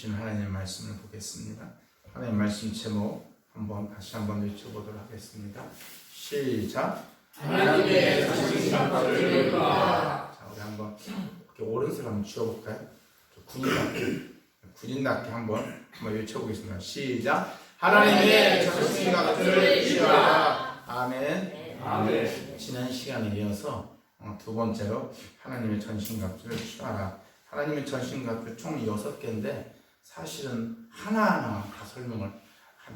주신 하나님의 말씀을 보겠습니다. 하나님의 말씀 제목 다시 한번 외쳐보도록 하겠습니다. 시작. 하나님의 자신감 들으라. 자, 우리 한번 이렇게 오른손 한번 쥐어볼까요? 군인답게 한번 외쳐보겠습니다. 시작. 하나님의 자신감 들으라. 아멘. 아멘. 지난 시간에 이어서 두 번째로 하나님의 전신갑주를 취하라. 하나님의 전신갑주 총 6개인데 사실은 하나하나 다 설명을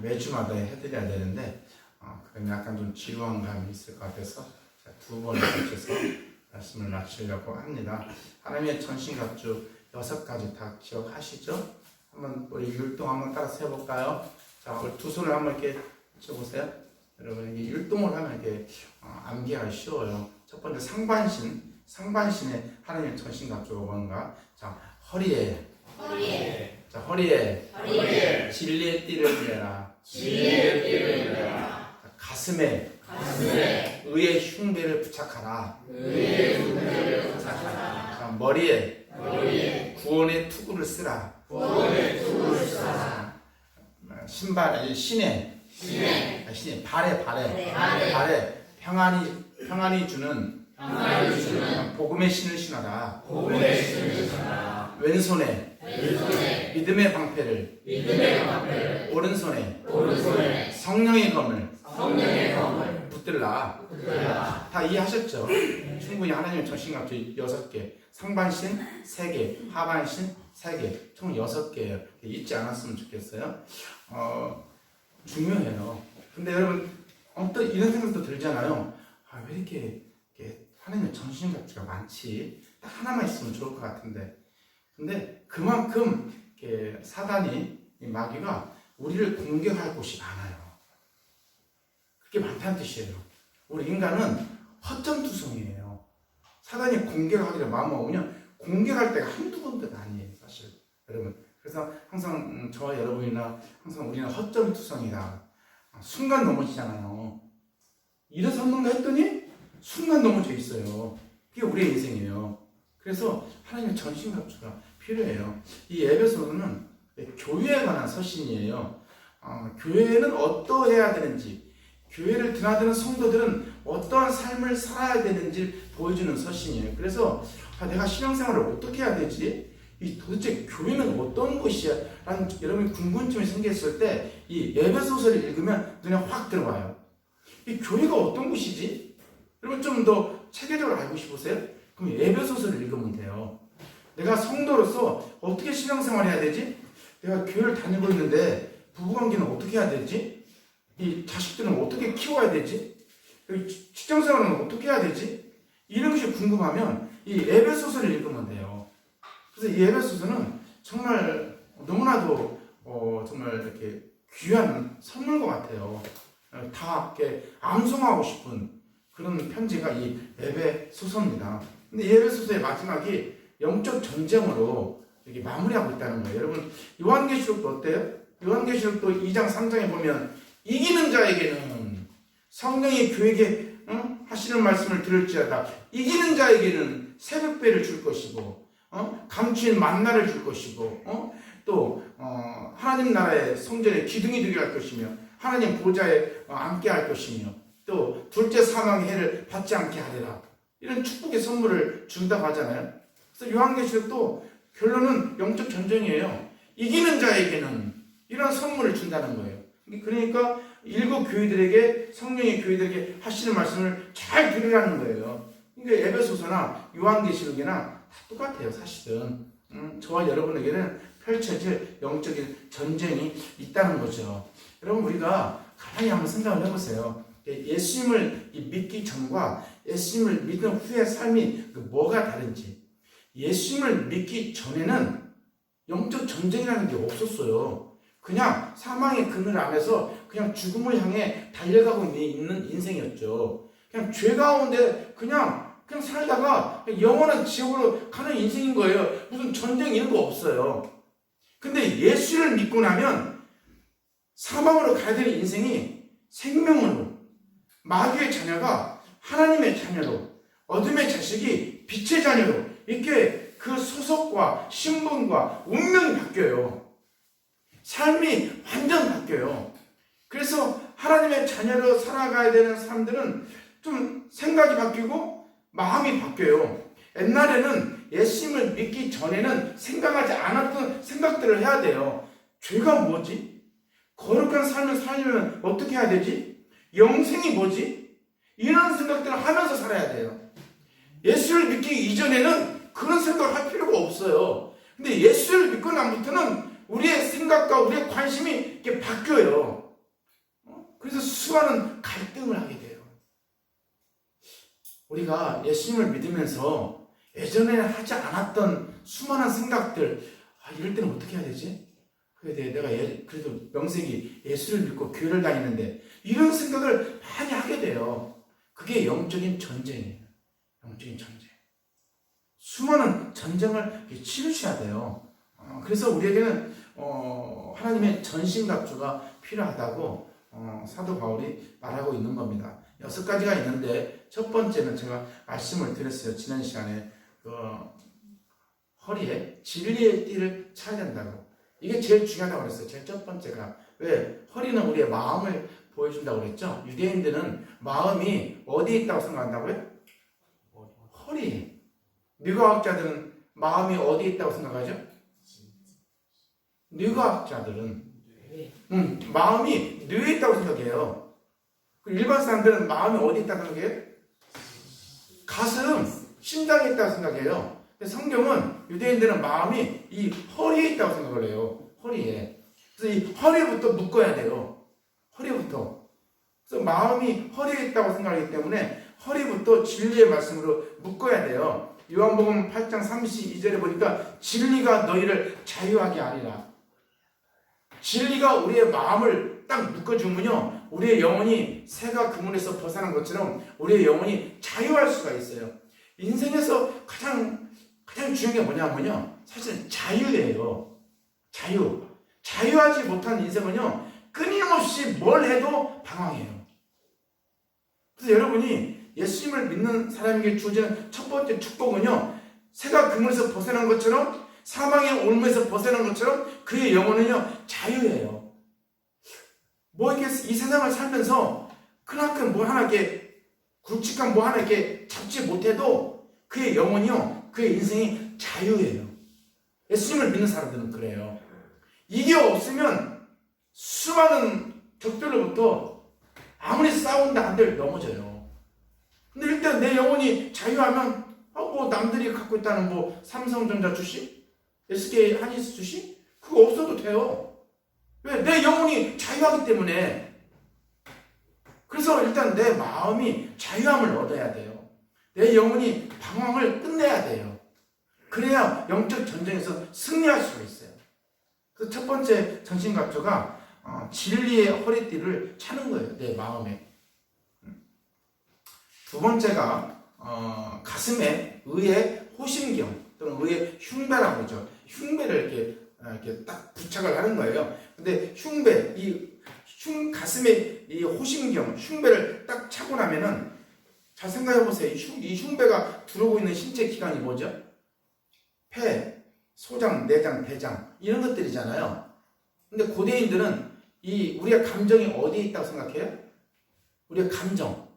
매주마다 해드려야 되는데 그럼 약간 좀 지루한 감이 있을 것 같아서 두 번에 걸쳐서 말씀을 마치려고 합니다. 하나님의 전신갑주 6가지 다 기억하시죠? 한번 우리 율동 한번 따라서 해볼까요? 자, 우리 두 손을 한번 이렇게 쳐보세요. 여러분 이게 율동을 하면 이렇게 암기하기 쉬워요. 첫 번째 상반신에 하나님의 전신갑주가 뭔가? 자, 허리에 자, 허리에 진리의 띠를 메라. 자, 가슴에 의의 흉배를 부착하라. 자, 머리에 구원의 투구를 쓰라. 신에 발에 평안이 주는 복음의 신을 신어라. 왼손에 믿음의 방패를, 오른손에 성령의 검을 붙들라. 다 이해하셨죠? 충분히 하나님의 전신갑주 6개, 상반신 3개, 하반신 3개, 총 6개예요. 잊지 않았으면 좋겠어요. 중요해요. 근데 여러분 또 이런 생각도 들잖아요. 왜 이렇게 하나님의 전신갑주가 많지? 딱 하나만 있으면 좋을 것 같은데. 근데 그만큼 사단이, 이 마귀가 우리를 공격할 곳이 많아요. 그게 많다는 뜻이에요. 우리 인간은 허점투성이에요. 사단이 공격하기를 마음먹으면 공격할 때가 한두 번도 아니에요, 사실. 여러분. 그래서 항상 저와 여러분이나 항상 우리는 허점투성이다. 순간 넘어지잖아요. 일어섰는가 했더니 순간 넘어져 있어요. 그게 우리의 인생이에요. 그래서 하나님의 전신갑주가 필요해요. 이 에베소서는 교회에 관한 서신이에요. 교회는 어떠해야 되는지, 교회를 드나드는 성도들은 어떠한 삶을 살아야 되는지 보여주는 서신이에요. 그래서 내가 신앙생활을 어떻게 해야 되지? 도대체 교회는 어떤 곳이야? 라는 여러분이 궁금증이 생겼을 때 이 에베소서를 읽으면 눈에 확 들어와요. 이 교회가 어떤 곳이지? 여러분 좀 더 체계적으로 알고 싶으세요? 그럼 에베소서를 읽으면 돼요. 내가 성도로서 어떻게 신앙생활을 해야 되지? 내가 교회를 다니고 있는데 부부관계는 어떻게 해야 되지? 이 자식들은 어떻게 키워야 되지? 직장생활은 어떻게 해야 되지? 이런 것이 궁금하면 이 에베소서를 읽으면 돼요. 그래서 이 에베소서는 정말 너무나도 정말 이렇게 귀한 선물과 같아요. 다 이렇게 암송하고 싶은 그런 편지가 이 에베소서입니다. 근데 이 에베소서의 마지막이 영적 전쟁으로 이렇게 마무리하고 있다는 거예요. 여러분 요한계시록도 어때요? 요한계시록도 2장 3장에 보면 이기는 자에게는 성령이 그에게 하시는 말씀을 들을지어다 이기는 자에게는 새벽배를 줄 것이고 감추인 만나를 줄 것이고 또 하나님 나라의 성전에 기둥이 되게 할 것이며 하나님 보좌에 앉게 할 것이며 또 둘째 사망의 해를 받지 않게 하리라. 이런 축복의 선물을 준다고 하잖아요. 그래서 요한계시록도 결론은 영적 전쟁이에요. 이기는 자에게는 이런 선물을 준다는 거예요. 그러니까 일곱 교회들에게 성령의 교회들에게 하시는 말씀을 잘 들으라는 거예요. 그러니까 에베소서나 요한계시록이나 다 똑같아요. 사실은 저와 여러분에게는 펼쳐질 영적인 전쟁이 있다는 거죠. 여러분 우리가 가만히 한번 생각을 해보세요. 예수님을 믿기 전과 예수님을 믿은 후의 삶이 뭐가 다른지. 예수님을 믿기 전에는 영적 전쟁이라는 게 없었어요. 그냥 사망의 그늘 안에서 그냥 죽음을 향해 달려가고 있는 인생이었죠. 그냥 죄 가운데 그냥 살다가 영원한 지옥으로 가는 인생인 거예요. 무슨 전쟁 이런 거 없어요. 근데 예수를 믿고 나면 사망으로 가야 되는 인생이 생명으로, 마귀의 자녀가 하나님의 자녀로, 어둠의 자식이 빛의 자녀로 이렇게 그 소속과 신분과 운명이 바뀌어요. 삶이 완전 바뀌어요. 그래서 하나님의 자녀로 살아가야 되는 사람들은 좀 생각이 바뀌고 마음이 바뀌어요. 옛날에는 예수님을 믿기 전에는 생각하지 않았던 생각들을 해야 돼요. 죄가 뭐지? 거룩한 삶을 살려면 어떻게 해야 되지? 영생이 뭐지? 이런 생각들을 하면서 살아야 돼요. 예수를 믿기 이전에는 그런 생각을 할 필요가 없어요. 근데 예수를 믿고 나부터는 우리의 생각과 우리의 관심이 이렇게 바뀌어요. 그래서 수많은 갈등을 하게 돼요. 우리가 예수님을 믿으면서 예전에는 하지 않았던 수많은 생각들, 이럴 때는 어떻게 해야 되지? 그래, 내가 그래도 명색이 예수를 믿고 교회를 다니는데 이런 생각을 많이 하게 돼요. 그게 영적인 전쟁이에요. 영적인 전쟁. 수많은 전쟁을 치르셔야 돼요. 그래서 우리에게는 하나님의 전신갑주가 필요하다고 사도 바울이 말하고 있는 겁니다. 6가지가 있는데 첫 번째는 제가 말씀을 드렸어요. 지난 시간에 허리에 진리의 띠를 차야 된다고. 이게 제일 중요하다고 그랬어요. 제일 첫 번째가. 왜? 허리는 우리의 마음을 보여준다고 그랬죠. 유대인들은 마음이 어디에 있다고 생각한다고요? 허리. 뇌과학자들은 마음이 어디에 있다고 생각하죠? 뇌과학자들은 마음이 뇌에 있다고 생각해요. 일반 사람들은 마음이 어디에 있다고 생각해요? 가슴, 심장에 있다고 생각해요. 성경은 유대인들은 마음이 이 허리에 있다고 생각을 해요. 허리에. 그래서 이 허리부터 묶어야 돼요. 허리부터. 그래서 마음이 허리에 있다고 생각하기 때문에 허리부터 진리의 말씀으로 묶어야 돼요. 요한복음 8장 32절에 보니까 진리가 너희를 자유하게 하리라. 진리가 우리의 마음을 딱 묶어주면요, 우리의 영혼이 새가 그물에서 벗어난 것처럼 우리의 영혼이 자유할 수가 있어요. 인생에서 가장 중요한 게 뭐냐면요, 사실은 자유예요. 자유하지 못한 인생은요, 끊임없이 뭘 해도 방황해요. 그래서 여러분이 예수님을 믿는 사람에게 주어지는 첫 번째 축복은요, 새가 그물에서 벗어난 것처럼, 사망의 올무에서 벗어난 것처럼 그의 영혼은요, 자유예요. 뭐 이렇게 이 세상을 살면서 그만큼 뭐 하나 이렇게 굵직한 뭐 하나 이렇게 잡지 못해도 그의 영혼이요, 그의 인생이 자유예요. 예수님을 믿는 사람들은 그래요. 이게 없으면 수많은 적들로부터 아무리 싸운다 한들 넘어져요. 근데 일단 내 영혼이 자유하면 뭐 남들이 갖고 있다는 뭐 삼성전자 주식, SK 한일스 주식 그거 없어도 돼요. 왜? 내 영혼이 자유하기 때문에. 그래서 일단 내 마음이 자유함을 얻어야 돼요. 내 영혼이 방황을 끝내야 돼요. 그래야 영적 전쟁에서 승리할 수가 있어요. 그래서 첫 번째 전신갑주가 진리의 허리띠를 차는 거예요. 내 마음에. 두 번째가 가슴에 의의 호심경 또는 의의 흉배라고 하죠. 흉배를 이렇게 딱 부착을 하는 거예요. 근데 흉배, 가슴에 이 호심경, 흉배를 딱 차고 나면은 잘 생각해 보세요. 이 흉배가 두르고 있는 신체 기관이 뭐죠? 폐, 소장, 내장, 대장 이런 것들이잖아요. 근데 고대인들은 우리의 감정이 어디에 있다고 생각해요? 우리의 감정,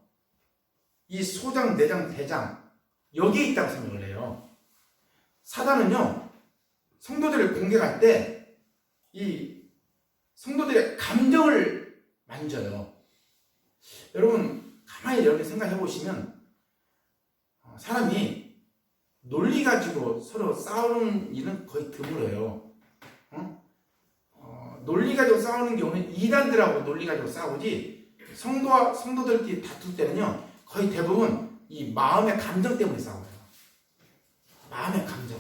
이 소장, 내장, 대장 여기에 있다고 생각을 해요. 사단은요, 성도들을 공격할 때 이 성도들의 감정을 만져요. 여러분 가만히 이렇게 생각해 보시면 사람이 논리 가지고 서로 싸우는 일은 거의 드물어요. 논리 가지고 싸우는 경우는 이단들하고 논리 가지고 싸우지, 성도와 성도들끼리 다툴 때는요, 거의 대부분 이 마음의 감정 때문에 싸워요. 마음의 감정.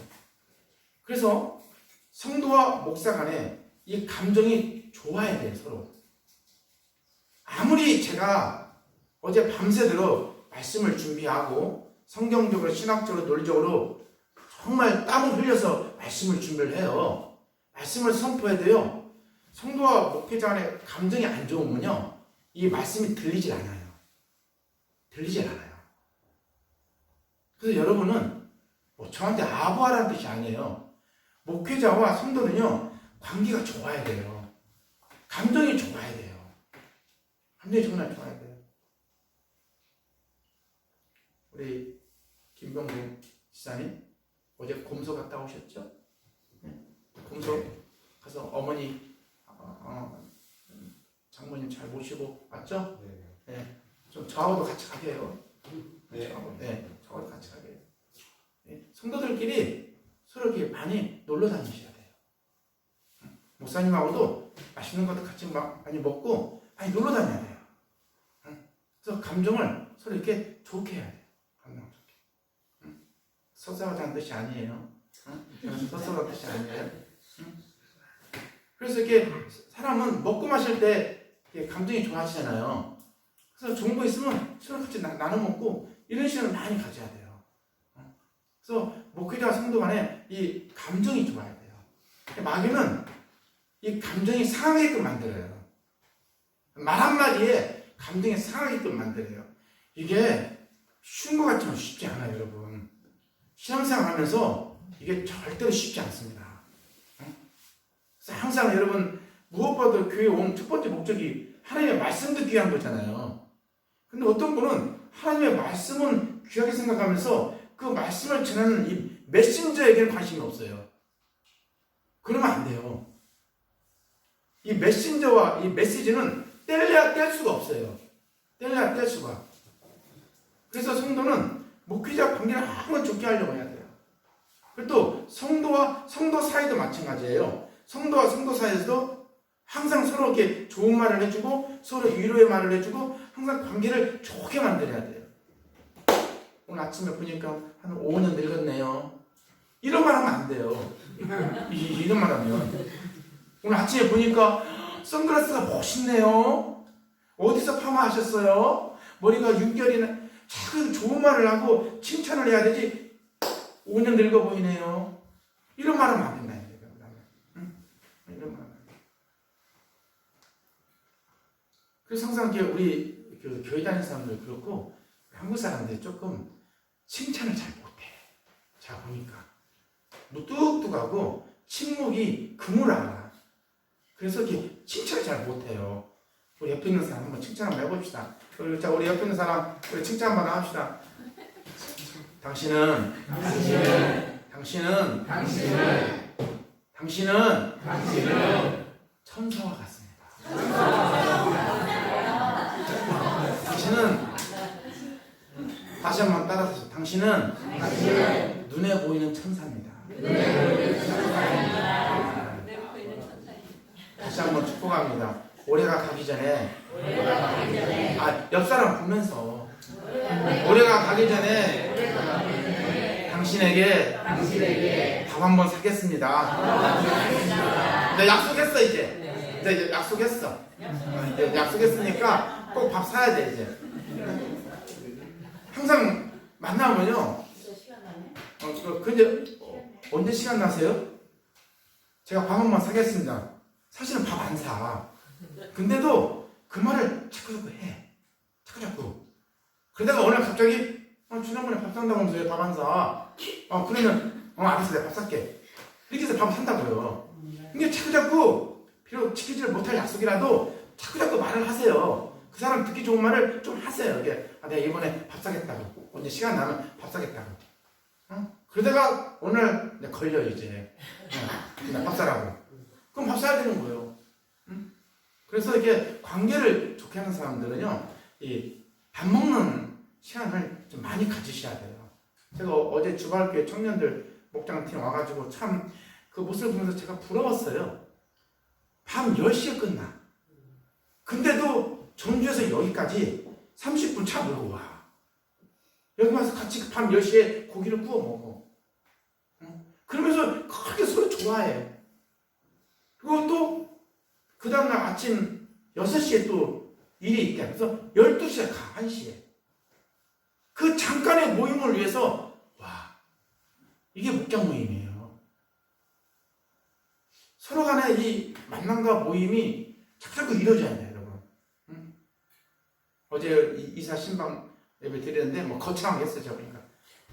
그래서 성도와 목사 간에 이 감정이 좋아야 돼요, 서로. 아무리 제가 어제 밤새도록 말씀을 준비하고 성경적으로, 신학적으로, 논리적으로 정말 땀을 흘려서 말씀을 준비를 해요. 말씀을 선포해도요, 성도와 목회자 간의 감정이 안 좋으면요, 이 말씀이 들리질 않아요. 그래서 여러분은 저한테 아부하라는 뜻이 아니에요. 목회자와 성도는요, 관계가 좋아야 돼요. 감정이 좋아야 돼요. 감정이 정말 좋아야 돼요. 우리 김병국 지사님 어제 곰소 갔다 오셨죠? 네. 곰소 가서 어머니 장모님 잘 모시고 왔죠? 네. 좀 저하고도 같이 가게 해요. 네. 저하고도 같이 가게 해요. 네. 성도들끼리 서로 이렇게 많이 놀러 다니셔야 돼요. 목사님하고도 맛있는 것도 같이 많이 먹고 많이 놀러 다녀야 돼요. 그래서 감정을 서로 이렇게 좋게 해야 돼요. 감정 좋게. 섭섭하다는 뜻이 아니에요. 섭섭한 뜻이 아니에요. 그래서 이렇게 사람은 먹고 마실 때 감정이 좋아지잖아요. 그래서 좋은 거 있으면 서로 같이 나눠 먹고 이런 시간을 많이 가져야 돼요. 그래서 목회자와 성도 간에 이 감정이 좋아야 돼요. 마귀는 이 감정이 상하게끔 만들어요. 말 한마디에 감정이 상하게끔 만들어요. 이게 쉬운 것 같지만 쉽지 않아요, 여러분. 신앙생활 하면서 이게 절대로 쉽지 않습니다. 그래서 항상 여러분 무엇보다도 교회 온 첫 번째 목적이 하나님의 말씀 듣기 위한 거잖아요. 근데 어떤 분은 하나님의 말씀은 귀하게 생각하면서 그 말씀을 전하는 이 메신저에게는 관심이 없어요. 그러면 안 돼요. 이 메신저와 이 메시지는 뗄래야 뗄 수가 없어요. 뗄래야 뗄 수가. 그래서 성도는 목회자 관계를 한번 좋게 하려고 해야 돼요. 그리고 또 성도와 성도 사이도 마찬가지예요. 성도와 성도 사이에서도 항상 서로 이렇게 좋은 말을 해주고 서로 위로의 말을 해주고 항상 관계를 좋게 만들어야 돼요. 오늘 아침에 보니까 한 5년 늙었네요. 이런 말 하면 안 돼요. 이런 말 하면. 오늘 아침에 보니까 선글라스가 멋있네요. 어디서 파마하셨어요? 머리가 6개월이나 자꾸 좋은 말을 하고 칭찬을 해야 되지 5년 늙어 보이네요. 이런 말 하면 안 된다. 이런 말 하면 안 돼. 그래서 항상 우리 교회 다니는 사람들 그렇고 한국 사람들이 조금 칭찬을 잘 못해. 제가 보니까 무뚝뚝하고 침묵이 그물아. 그래서 이렇게 칭찬을 잘 못해요. 우리 옆에 있는 사람 한번 칭찬 한번 해봅시다. 우리 옆에 있는 사람 우리 칭찬 한번 합시다. 당신은 천사와 같습니다. 당신은 다시 한번 따라서 당신은 눈에 보이는 천사입니다. 다시 한번 축복합니다. 올해가 가기 전에 옆 사람 보면서 올해가 가기 전에 당신에게 밥 한번 사겠습니다. 네, 약속했어 이제 약속했어. 이제 약속했으니까 꼭 밥 사야 돼 이제. 항상 만나면요. 근데 언제 시간 나세요? 제가 밥 한번 사겠습니다. 사실은 밥 안 사. 근데도 그 말을 자꾸 해. 자꾸. 그러다가 어느 날 갑자기 지난번에 밥 산다면서 왜 밥 안 사? 그러면 알았어 내가 밥 살게. 이렇게 해서 밥 산다고요. 근데 자꾸 비록 지키지를 못할 약속이라도 자꾸 말을 하세요. 그 사람 듣기 좋은 말을 좀 하세요. 이게 내가 이번에 밥 사겠다고. 언제 시간 나면 밥 사겠다고. 그러다가 오늘 걸려 이제. 나 밥 사라고. 그럼 밥 사야 되는 거예요. 그래서 이게 관계를 좋게 하는 사람들은요, 이 밥 먹는 시간을 좀 많이 가지셔야 돼요. 제가 어제 주발교회 청년들 목장팀 와가지고 참 그 모습을 보면서 제가 부러웠어요. 밤 10시에 끝나. 근데도 전주에서 여기까지 30분 차 몰고 와. 여기 와서 같이 밤 10시에 고기를 구워 먹어. 그러면서 그렇게 서로 좋아해. 그리고 또 그 다음날 아침 6시에 또 일이 있대. 그래서 12시에 가, 1시에. 그 잠깐의 모임을 위해서 이게 목장 모임이에요. 서로 간에 이 만남과 모임이 자꾸 이루어져야 돼요, 여러분. 어제 이사 신방 예배 드리는데 거창하게 했어요, 제가 보니까.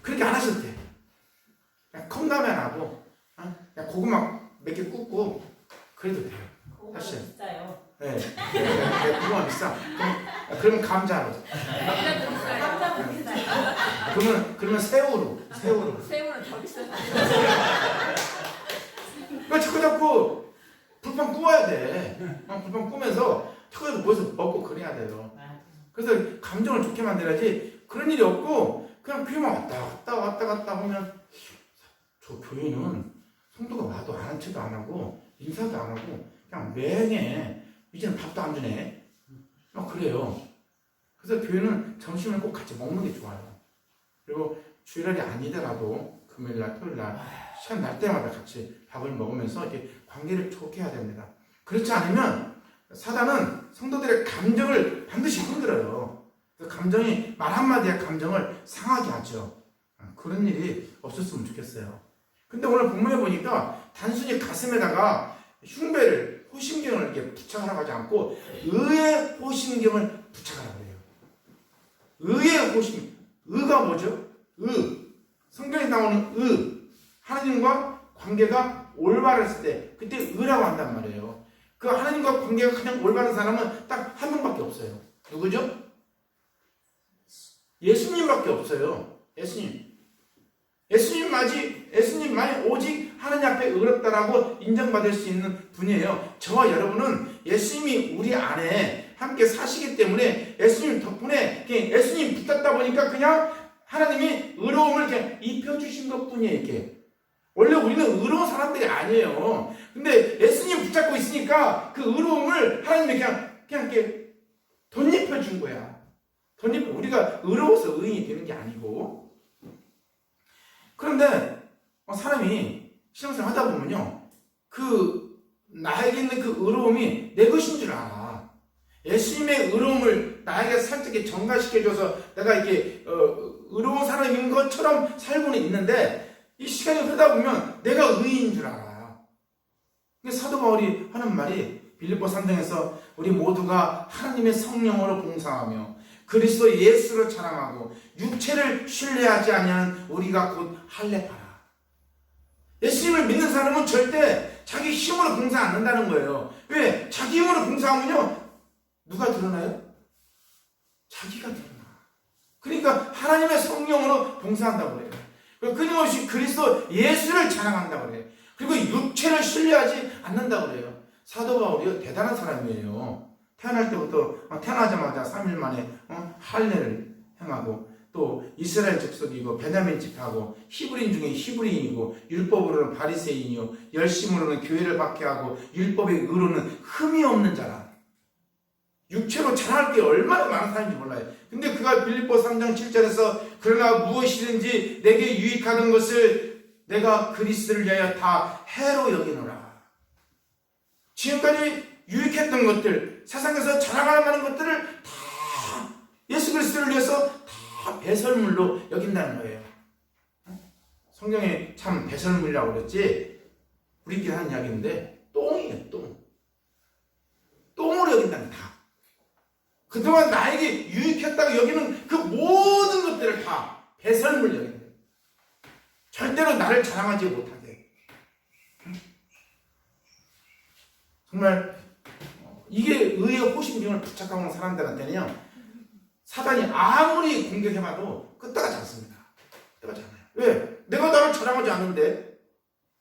그렇게 안 하셔도 돼. 그냥 컵라면 하고 그냥 고구마 몇 개 굽고 그래도 돼요. 고구마 진짜요. 네. 그거만 비싸. 그러면 감자로. 깜짝 비싸요. 그러면 새우로. 새우는 더 비싸요. 그러니까 자꾸 불판 구워야 돼. 불판 구우면서 자꾸 뭐해서 먹고 그래야 돼요. 그래서 감정을 좋게 만들어야지 그런 일이 없고 그냥 교회만 왔다 갔다 하면 저 교회는 성도가 와도 아는 척도 안 하고 인사도 안 하고 그냥 맹해. 이제는 밥도 안 주네. 그래요. 그래서 교회는 점심을 꼭 같이 먹는 게 좋아요. 그리고 주일날이 아니더라도 금요일날, 토요일날 시간 날 때마다 같이 밥을 먹으면서 이렇게 관계를 좋게 해야 됩니다. 그렇지 않으면 사단은 성도들의 감정을 반드시 흔들어요. 그래서 감정이 말 한마디에 감정을 상하게 하죠. 그런 일이 없었으면 좋겠어요. 근데 오늘 본문에 보니까 단순히 가슴에다가 흉배를, 호심경을 이렇게 부착하라고 하지 않고 의의 호심경을 부착하라고 해요. 의의 호심, 의가 뭐죠? 성경에 나오는 하나님과 관계가 올바랐을 때 그때 의라고 한단 말이에요. 그 하나님과 관계가 가장 올바른 사람은 딱 한 명밖에 없어요. 누구죠? 예수님밖에 없어요. 예수님만이 오직 하나님 앞에 의롭다라고 인정받을 수 있는 분이에요. 저와 여러분은 예수님이 우리 안에 함께 사시기 때문에 예수님 덕분에 예수님 붙잡다 보니까 그냥 하나님이 의로움을 그냥 입혀주신 것 뿐이에요. 이렇게. 원래 우리는 의로운 사람들이 아니에요. 근데 예수님 붙잡고 있으니까 그 의로움을 하나님이 그냥 이렇게 덧입혀준 거야. 우리가 의로워서 의인이 되는 게 아니고. 그런데 사람이 신앙생활 하다 보면요, 나에게 있는 그 의로움이 내 것인 줄 알아. 예수님의 의로움을 나에게 살짝 전가시켜줘서 내가 이렇게 의로운 사람인 것처럼 살고는 있는데 이 시간이 흐르다 보면 내가 의인인 줄 알아. 근데 사도 바울이 하는 말이 빌립보 3장에서 우리 모두가 하나님의 성령으로 봉사하며 그리스도 예수를 자랑하고 육체를 신뢰하지 아니하는 우리가 곧 할례하라. 예수님을 믿는 사람은 절대 자기 힘으로 봉사 안 한다는 거예요. 왜? 자기 힘으로 봉사하면요, 누가 드러나요? 자기가 드러나. 그러니까 하나님의 성령으로 봉사한다고 그래요. 그리고 끊임없이 그리스도 예수를 자랑한다고 그래요. 그리고 육체를 신뢰하지 않는다고 그래요. 사도 바울이 대단한 사람이에요. 태어나자마자 3일 만에 할례를 행하고 또 이스라엘 족속이고 베냐민 집하고 히브리인 중에 히브리인이고 율법으로는 바리새인이요 열심으로는 교회를 박해하고 율법의 의로는 흠이 없는 자라. 육체로 자랑할 게 얼마나 많은 사람인지 몰라요. 근데 그가 빌립보 3장 7절에서 그러나 무엇이든지 내게 유익하던 것을 내가 그리스도를 위하여 다 해로 여기노라. 지금까지 유익했던 것들, 세상에서 자랑할 만한 것들을 다 예수 그리스도를 위해서 다 배설물로 여긴다는 거예요. 성경에 참 배설물이라고 그랬지, 우리끼리 하는 이야기인데 똥이에요. 똥으로 여긴다는 다. 그동안 나에게 유익했다고 여기는 그 모든 것들을 다 배설물 여긴다. 절대로 나를 자랑하지 못하게. 정말 이게 의의 호심경을 부착하고 있는 사람들한테는요, 사단이 아무리 공격해봐도 끝나가지 않습니다. 끝나가지 않아요. 왜? 내가 나를 자랑하지 않는데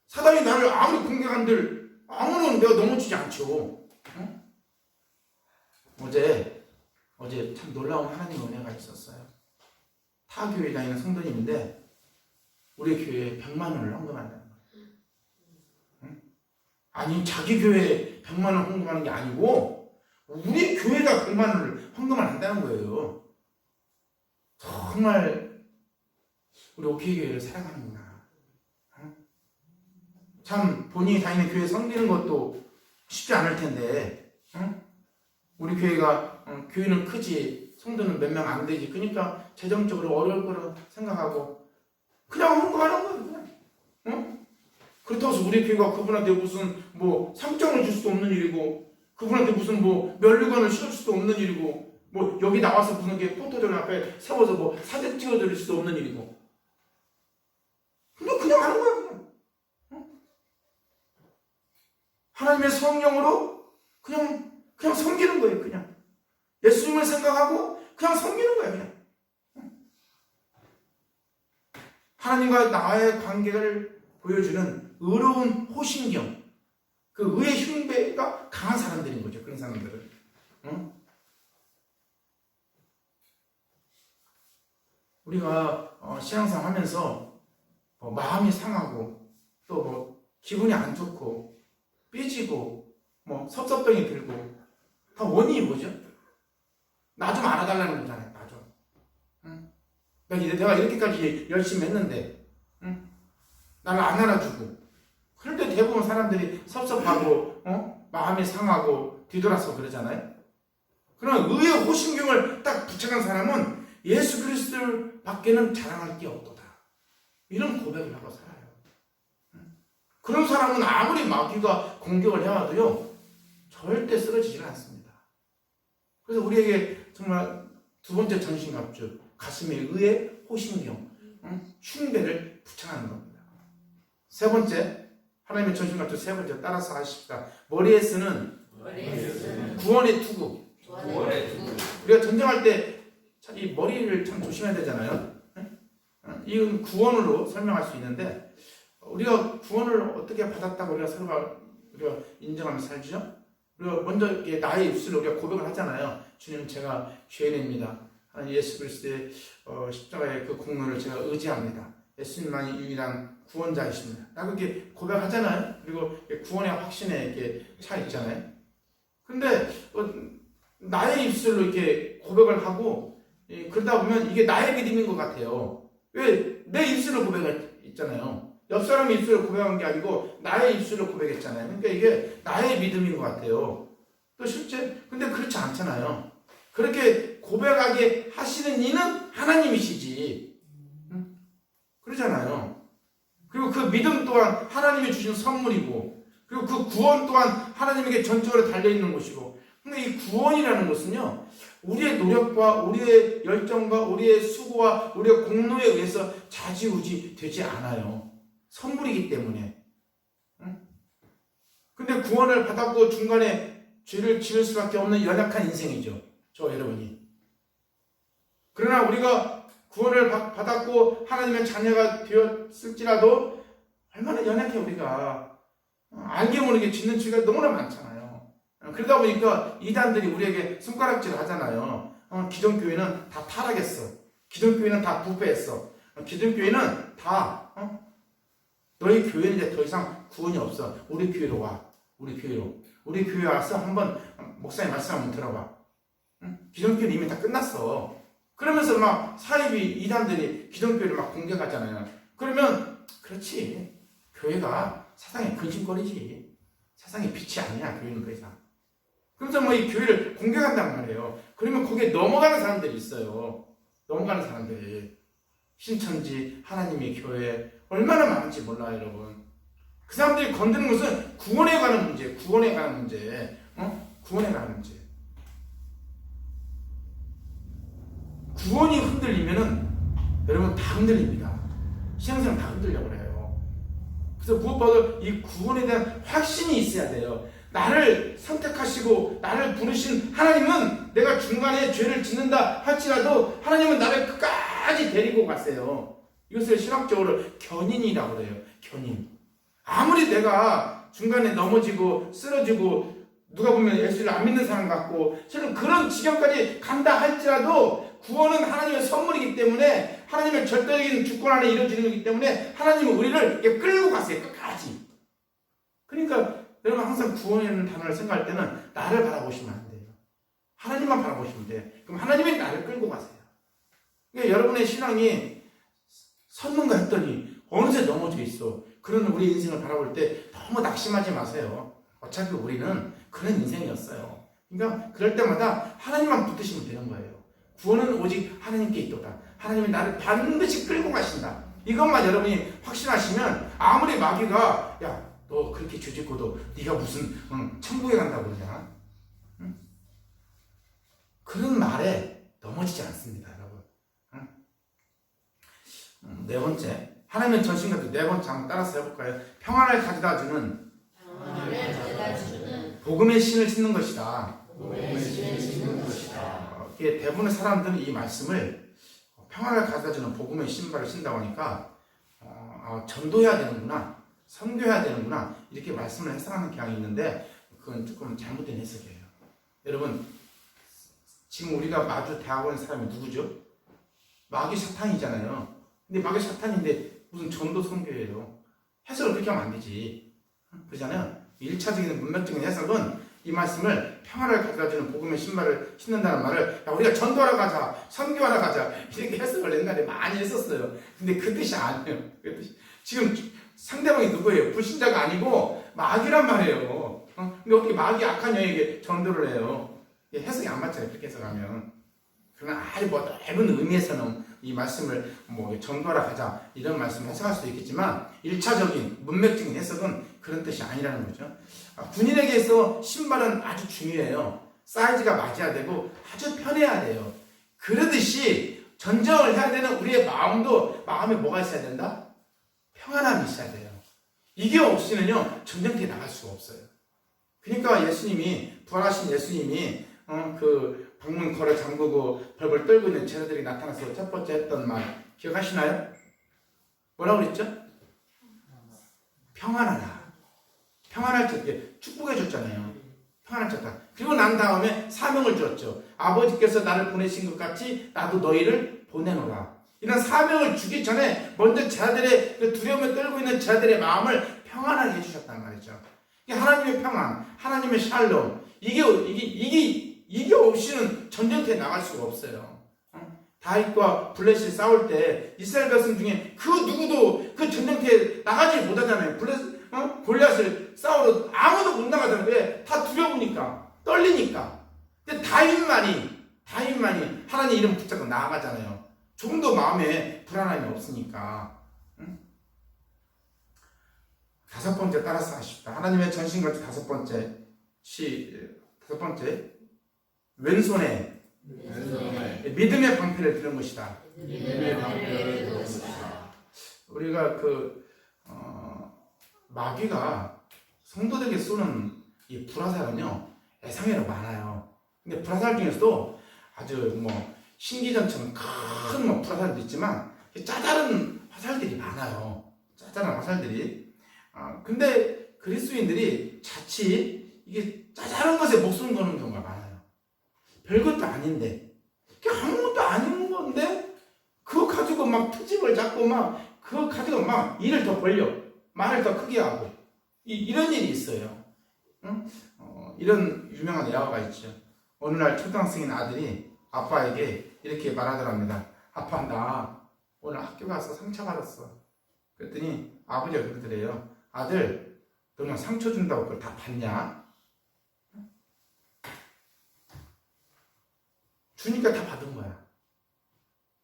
사단이 나를 아무리 공격한들 아무런 내가 넘어지지 않죠. 응? 어제 참 놀라운 하나님의 은혜가 있었어요. 타 교회에 다니는 성도님인데 우리 교회에 100만 원을 헌금한다는 거예요. 응? 아니 자기 교회에 100만 원 헌금하는 게 아니고 우리 교회가 100만 원을 헌금을 한다는 거예요. 정말 우리 오케이 교회를 사랑하는구나. 응? 참 본인이 다니는 교회 섬기는 것도 쉽지 않을 텐데, 응? 우리 교회가 교회는 크지 성도는 몇 명 안 되지. 그러니까 재정적으로 어려울 거라 생각하고 그냥 헌금하는 거예요. 그냥. 응? 그렇다고 해서 우리 교회가 그분한테 무슨 뭐 상장을 줄 수도 없는 일이고 그분한테 무슨 뭐 면류관을 씌울 수도 없는 일이고 뭐 여기 나와서 무슨 게 포토존 앞에 세워서 뭐 사진 찍어드릴 수도 없는 일이고 그냥 하는 거야. 그냥. 응? 하나님의 성령으로 그냥 그냥 섬기는 거예요. 그냥 예수님을 생각하고 그냥 섬기는 거예요. 그냥 하나님과 나의 관계를 보여주는 의로운 호신경, 그 의의 흉배가 강한 사람들인 거죠. 그런 사람들은. 우리가 신앙생활 하면서 마음이 상하고 또 기분이 안 좋고 삐지고 섭섭병이 들고 다 원인이 뭐죠? 나 좀 알아달라는 거잖아요. 나 좀. 내가 이렇게까지 열심히 했는데 나를 안 알아주고 그럴 때 대부분 사람들이 섭섭하고 마음이 상하고 뒤돌아서 그러잖아요. 그러나 의의 호신경을 딱 붙여간 사람은 예수 그리스도를 밖에는 자랑할 게 없도다. 이런 고백을 하고 살아요. 그런 사람은 아무리 마귀가 공격을 해와도요 절대 쓰러지지는 않습니다. 그래서 우리에게 정말 두 번째 전신갑주, 가슴에 의의 호신경, 흉배를 붙여가는 겁니다. 세 번째, 하나님의 전신갑주 세 번째 따라서 하십시다. 머리에 쓰는 구원의 투구. 우리가 전쟁할 때 이 머리를 참 조심해야 되잖아요. 이건 구원으로 설명할 수 있는데 우리가 구원을 어떻게 받았다고 우리가 인정하면서 살죠? 우리가 먼저 나의 입술로 우리가 고백을 하잖아요. 주님, 제가 죄인입니다. 하나님 예수 그리스도의 십자가의 그 공로를 제가 의지합니다. 예수님만이 유일한 구원자이십니다. 라고 이렇게 고백하잖아요. 그리고 구원의 확신에 이렇게 차 있잖아요. 근데 나의 입술로 이렇게 고백을 하고 그러다 보면 이게 나의 믿음인 것 같아요. 왜? 내 입술로 고백했잖아요. 옆 사람의 입술로 고백한 게 아니고 나의 입술로 고백했잖아요. 그러니까 이게 나의 믿음인 것 같아요. 또 실제 근데 그렇지 않잖아요. 그렇게 고백하게 하시는 이는 하나님이시지. 그러잖아요. 그리고 그 믿음 또한 하나님이 주신 선물이고 그리고 그 구원 또한 하나님에게 전적으로 달려있는 것이고 근데 이 구원이라는 것은요 우리의 노력과 우리의 열정과 우리의 수고와 우리의 공로에 의해서 좌지우지 되지 않아요. 선물이기 때문에. 근데 구원을 받았고 중간에 죄를 지을 수밖에 없는 연약한 인생이죠. 저 여러분이. 그러나 우리가 구원을 받았고 하나님의 자녀가 되었을지라도 얼마나 연약해 우리가. 알게 모르게 짓는 죄가 너무나 많잖아요. 그러다 보니까 이단들이 우리에게 손가락질을 하잖아요. 기존교회는 다 타락했어. 기존교회는 다 부패했어. 기존교회는 다 너희 교회는 이제 더 이상 구원이 없어. 우리 교회로 와. 우리 교회로. 우리 교회 와서 한번 목사님 말씀 한번 들어봐. 기존교회는 이미 다 끝났어. 그러면서 막 사이비 이단들이 기존교회를 막 공격하잖아요. 그러면 그렇지. 교회가 세상의 근심거리지. 세상의 빛이 아니야. 교회는 더 이상. 그래서 이 교회를 공격한단 말이에요. 그러면 거기에 넘어가는 사람들이 있어요. 넘어가는 사람들이. 신천지, 하나님의 교회 얼마나 많은지 몰라요, 여러분. 그 사람들이 건드는 것은 구원에 관한 문제, 구원에 관한 문제, 구원에 관한 문제. 구원이 흔들리면은 여러분 다 흔들립니다. 신앙생활 다 흔들려고 그래요. 그래서 무엇보다 이 구원에 대한 확신이 있어야 돼요. 나를 선택하시고 나를 부르신 하나님은 내가 중간에 죄를 짓는다 할지라도 하나님은 나를 끝까지 데리고 가세요. 이것을 신학적으로 견인이라고 그래요. 견인. 아무리 내가 중간에 넘어지고 쓰러지고 누가 보면 예수를 안 믿는 사람 같고 실은 그런 지경까지 간다 할지라도 구원은 하나님의 선물이기 때문에 하나님의 절대적인 주권 안에 이루어지는 것이기 때문에 하나님은 우리를 이렇게 끌고 가세요. 끝까지. 그러니까 여러분 항상 구원이라는 단어를 생각할 때는 나를 바라보시면 안 돼요. 하나님만 바라보시면 돼요. 그럼 하나님이 나를 끌고 가세요. 그러니까 여러분의 신앙이 섰는가 했더니 어느새 넘어져 있어. 그런 우리 인생을 바라볼 때 너무 낙심하지 마세요. 어차피 우리는 그런 인생이었어요. 그러니까 그럴 때마다 하나님만 붙드시면 되는 거예요. 구원은 오직 하나님께 있도다. 하나님이 나를 반드시 끌고 가신다. 이것만 여러분이 확신하시면 아무리 마귀가 야 너 그렇게 죄 짓고도 네가 무슨 천국에 간다고 그러냐? 그런 말에 넘어지지 않습니다, 여러분. 네 번째, 하나님의 전신갑주 네 번째 한번 따라서 해볼까요? 평안을 가져다 주는 복음의 신을 신는 것이다. 몸에 신는 것이다. 이게 대부분의 사람들은 이 말씀을 평안을 가져다주는 복음의 신발을 신다고 하니까 전도해야 되는구나, 선교해야 되는구나 이렇게 말씀을 해석하는 경향이 있는데 그건 조금 잘못된 해석이에요. 여러분 지금 우리가 마주 대하고 있는 사람이 누구죠? 마귀 사탄이잖아요. 근데 마귀 사탄인데 무슨 전도 선교예요? 해석을 그렇게 하면 안 되지. 그러잖아요. 1차적인 문맥적인 해석은 이 말씀을 평화를 가져다주는 복음의 신발을 신는다는 말을 야, 우리가 전도하러 가자, 선교하러 가자 이렇게 해석을 옛날에 많이 했었어요. 근데 그 뜻이 아니에요. 그 뜻이. 지금 상대방이 누구예요? 불신자가 아니고 마귀란 말이에요. 근데 어떻게 마귀 악한 영에게 전도를 해요? 해석이 안 맞잖아요. 그렇게 해석하면. 그러나 아주 넓은 의미에서는 이 말씀을 전도하러 가자 이런 말씀을 해석할 수도 있겠지만 1차적인 문맥적인 해석은 그런 뜻이 아니라는 거죠. 군인에게서 신발은 아주 중요해요. 사이즈가 맞아야 되고 아주 편해야 돼요. 그러듯이 전쟁을 해야 되는 우리의 마음에 뭐가 있어야 된다? 평안함이 있어야 돼요. 이게 없이는요 전쟁터에 나갈 수가 없어요. 그러니까 예수님이 부활하신 예수님이 그 방문 걸어 잠그고 벌벌 떨고 있는 제자들이 나타나서 첫 번째 했던 말 기억하시나요? 뭐라고 그랬죠? 평안하라. 평안할 때 축복해 줬잖아요. 평안할 때. 그리고 난 다음에 사명을 주었죠. 아버지께서 나를 보내신 것 같이 나도 너희를 보내노라. 이런 사명을 주기 전에 먼저 제자들의 그 두려움에 떨고 있는 제자들의 마음을 평안하게 해주셨단 말이죠. 이게 하나님의 평안, 하나님의 샬롬. 이게 없이는 전쟁터에 나갈 수가 없어요. 다윗과 블레셋이 싸울 때 이스라엘 백성 중에 그 누구도 그 전쟁터에 나가지 못하잖아요. 골리앗을 싸우러 아무도 못 나가잖아요. 왜? 다 두려우니까, 떨리니까. 근데 다윗만이 하나님 이름 붙잡고 나아가잖아요. 조금도 마음에 불안함이 없으니까. 다섯 번째 따라서 하십시다. 하나님의 전신같이 다섯 번째 왼손에 믿음의 방패를 드는 것이다. 우리가 마귀가 성도들에게 쏘는 이 불화살은요 애상회로 많아요. 근데 불화살 중에서도 아주 신기전처럼 큰 불화살도 있지만 짜잘한 화살들이 많아요. 짜잘한 화살들이. 근데 그리스도인들이 자칫 이게 짜잘한 것에 목숨 거는 경우가 많아요. 별것도 아닌데, 아무것도 아닌 건데, 그거 가지고 막 트집을 잡고 그거 가지고 일을 더 벌려, 말을 더 크게 하고, 이런 일이 있어요. 이런 유명한 예화가 있죠. 어느 날 초등학생인 아들이 아빠에게 이렇게 말하더랍니다. 아빠, 나 오늘 학교 가서 상처 받았어. 그랬더니 아버지가 그러더래요. 아들, 너는 상처 준다고 그걸 다 받냐? 주니까 다 받은 거야.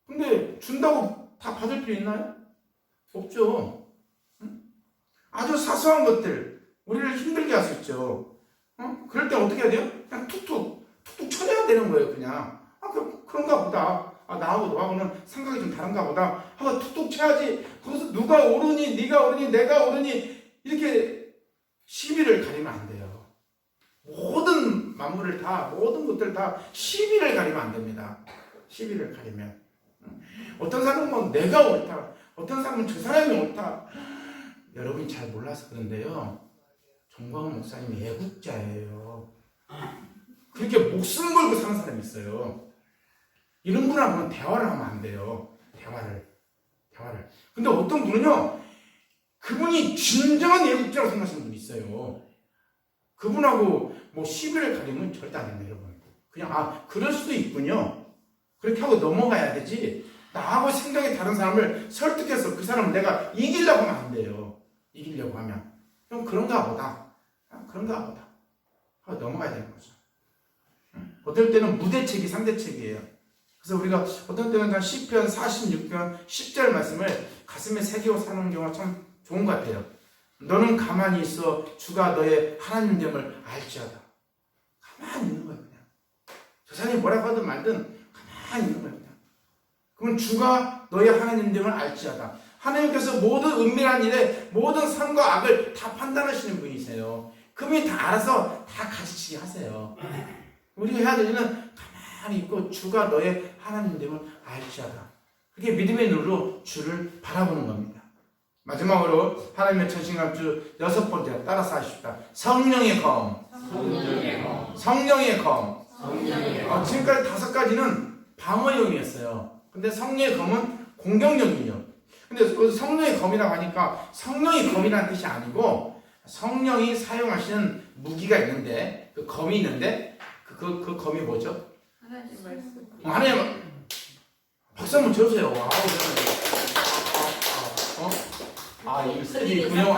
근데 준다고 다 받을 필요 있나요? 없죠. 아주 사소한 것들 우리를 힘들게 할 수 있죠. 그럴 때 어떻게 해야 돼요? 그냥 툭툭 쳐내야 되는 거예요. 그냥 그런가 보다. 나하고 너하고는 생각이 좀 다른가 보다 하고 툭툭 쳐야지. 거기서 누가 옳으니 네가 옳으니 내가 옳으니 이렇게 시비를 가리면 안 돼요. 모든 만물을 모든 것들 다 시비를 가리면 안 됩니다. 시비를 가리면 어떤 사람은 내가 옳다, 어떤 사람은 저 사람이 옳다. 여러분이 잘 몰라서 그런데요, 정광훈 목사님이 애국자예요. 그렇게 목숨 걸고 사는 사람이 있어요. 이런 분하고는 대화를 하면 안 돼요. 대화를. 근데 어떤 분은요, 그분이 진정한 애국자라고 생각하시는 분이 있어요. 그분하고 시비를 가리면 절대 안 됩니다, 여러분. 그냥 그럴 수도 있군요. 그렇게 하고 넘어가야 되지. 나하고 생각이 다른 사람을 설득해서 그 사람을 내가 이기려고 하면 안 돼요. 이기려고 하면 그럼 그런가 보다 하고 넘어가야 되는 거죠. 어떨 때는 무대책이 상대책이에요. 그래서 우리가 어떤 때는 시편 46편 10절 말씀을 가슴에 새기고 사는 경우가 참 좋은 것 같아요. 너는 가만히 있어 주가 너의 하나님됨을 알지어다. 가만히 있는 거예요. 그냥 저 사람이 뭐라고 하든 말든 가만히 있는 거예요. 그냥. 그러면 주가 너의 하나님됨을 알지어다. 하나님께서 모든 은밀한 일에 모든 선과 악을 다 판단하시는 분이세요. 그분이 다 알아서 다 가르치게 하세요. 우리가 해야 될 일은 가만히 있고 주가 너의 하나님됨을 알지어다. 그게 믿음의 눈으로 주를 바라보는 겁니다. 마지막으로 하나님의 전신갑주 6번째 따라서 하십시다. 성령의 검. 성령의 검. 지금까지 5가지는 방어용이었어요. 근데 성령의 검은 공격용이에요. 근데 성령의 검이라고 하니까 성령의 검이라는 뜻이 아니고 성령이 사용하시는 무기가 있는데 그 검이 있는데 그 검이 뭐죠? 하나님 말씀. 하나님 박수 한번 쳐주세요. 와우. 이거 쓰리군요.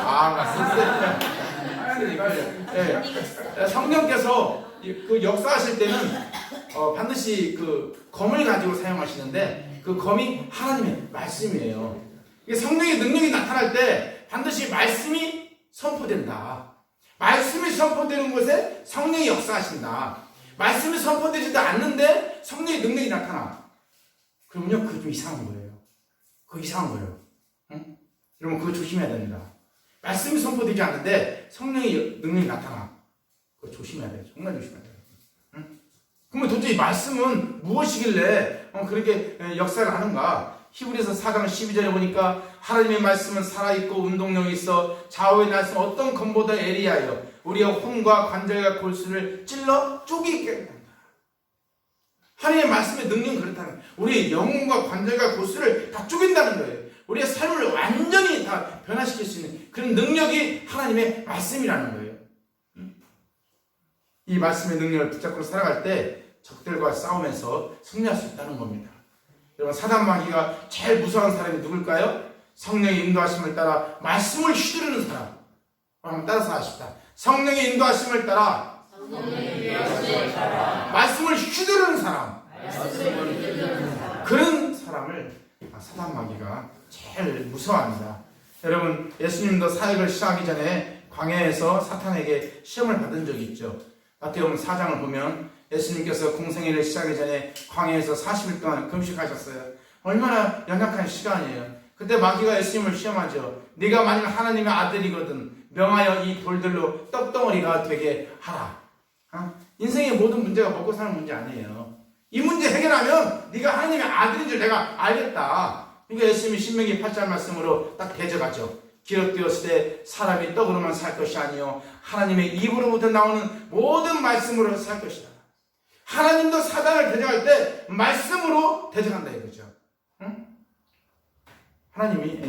성령께서 그 역사하실 때는 반드시 그 검을 가지고 사용하시는데 그 검이 하나님의 말씀이에요. 이게 성령의 능력이 나타날 때 반드시 말씀이 선포된다. 말씀이 선포되는 곳에 성령이 역사하신다. 말씀이 선포되지도 않는데 성령의 능력이 나타나. 그러면요, 그거 좀 이상한 거예요. 그거 이상한 거예요. 응? 여러분, 그거 조심해야 됩니다. 말씀이 선포되지 않는데 성령의 능력이 나타나. 그거 조심해야 돼요. 정말 조심해야 돼요. 응? 그러면 도대체 이 말씀은 무엇이길래 그렇게 역사를 하는가? 히브리서 4장 12절에 보니까 하나님의 말씀은 살아있고 운동력이 있어 좌우의 날선 어떤 검보다 예리하여 우리의 혼과 관절과 골수를 찔러 쪼개게 한다. 하나님의 말씀의 능력은 그렇다는 거예요. 우리의 영혼과 관절과 골수를 다 쪼갠다는 거예요. 우리의 삶을 완전히 다 변화시킬 수 있는 그런 능력이 하나님의 말씀이라는 거예요. 이 말씀의 능력을 붙잡고 살아갈 때 적들과 싸우면서 승리할 수 있다는 겁니다. 여러분, 사단 마귀가 제일 무서운 사람이 누굴까요? 성령의 인도하심을 따라 말씀을 휘두르는 사람. 한번 따라서 하십시다. 성령의 인도하심을 따라 말씀을 휘두르는 사람. 그런 사람을 사단 마귀가 제일 무서워합니다. 여러분, 예수님도 사역을 시작하기 전에 광야에서 사탄에게 시험을 받은 적이 있죠. 마태복음 4장을 보면 예수님께서 공생애를 시작하기 전에 광야에서 40일 동안 금식하셨어요. 얼마나 연약한 시간이에요. 그때 마귀가 예수님을 시험하죠. 네가 만일 하나님의 아들이거든 명하여 이 돌들로 떡덩어리가 되게 하라. 인생의 모든 문제가 먹고 사는 문제 아니에요. 이 문제 해결하면 네가 하나님의 아들인 줄 내가 알겠다. 그러니까 예수님이 신명기 8장 말씀으로 딱 대적하죠. 기록되었을 때 사람이 떡으로만 살 것이 아니요 하나님의 입으로부터 나오는 모든 말씀으로 살 것이다. 하나님도 사단을 대적할 때 말씀으로 대적한다 이거죠. 응?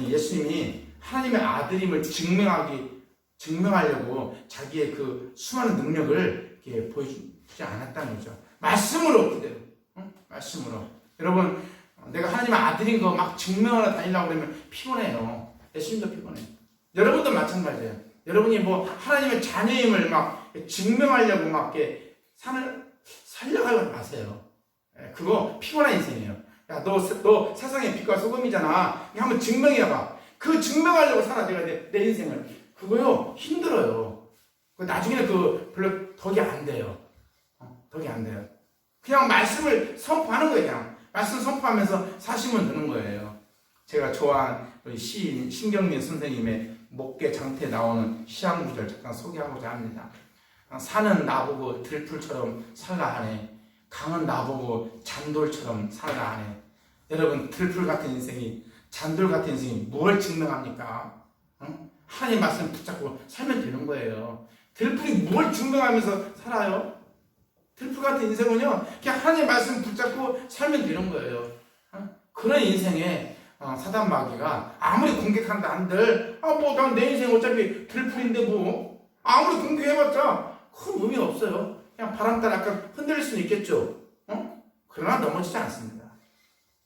예수님이 하나님의 아들임을 증명하려고 자기의 그 수많은 능력을 이렇게 보여주지 않았다는 거죠. 말씀으로 그대로. 응? 말씀으로. 여러분, 내가 하나님의 아들인 거 막 증명하러 다니려고 그러면 피곤해요. 예수님도 피곤해. 여러분도 마찬가지예요. 여러분이 뭐 하나님의 자녀임을 막 증명하려고 막 이렇게 살려가지 마세요. 그거 피곤한 인생이에요. 야, 너 세상의 빛과 소금이잖아. 한번 증명해봐. 그 증명하려고 살아야 돼, 내 인생을. 그거요, 힘들어요. 나중에는 별로 덕이 안 돼요. 덕이 안 돼요. 그냥 말씀을 선포하는 거예요, 그냥. 말씀 선포하면서 사시면 되는 거예요. 제가 좋아하는 우리 시인 신경민 선생님의 목계 장태에 나오는 시 한 구절 잠깐 소개하고자 합니다. 산은 나보고 들풀처럼 살라 하네. 강은 나보고 잔돌처럼 살라 하네. 여러분, 들풀 같은 인생이, 잔돌 같은 인생이 뭘 증명합니까? 하나님 말씀 붙잡고 살면 되는 거예요. 들풀이 뭘 증명하면서 살아요? 들풀 같은 인생은요, 그냥 하나님 말씀 붙잡고 살면 되는 거예요. 그런 인생에 사단 마귀가 아무리 공격한다 한들, 난 내 인생 어차피 들풀인데 뭐, 아무리 공격해봤자 큰 의미 없어요. 그냥 바람 따라 약간 흔들릴 수는 있겠죠. 그러나 넘어지지 않습니다.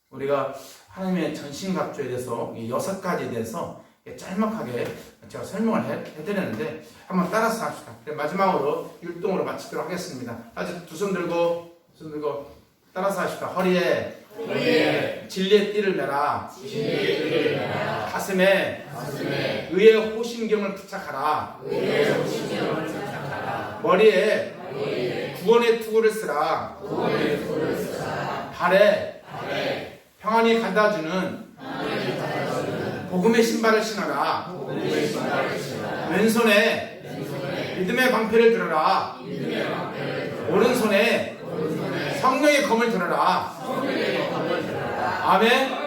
우리가 하나님의 전신갑주에 대해서 6가지에 대해서 짤막하게 제가 설명을 해드렸는데 한번 따라서 합시다. 마지막으로 율동으로 마치도록 하겠습니다. 다시 두 손 들고 따라서 하십시다. 허리에 진리의 띠를 매라. 가슴에 의의 호신경을 부착하라. 머리에 구원의 투구를 쓰라. 발에 평안히 갖다주는 복음의 신발을 신어라. 왼손에 믿음의 방패를 들어라. 오른손에 성령의 검을 들어라. 아멘.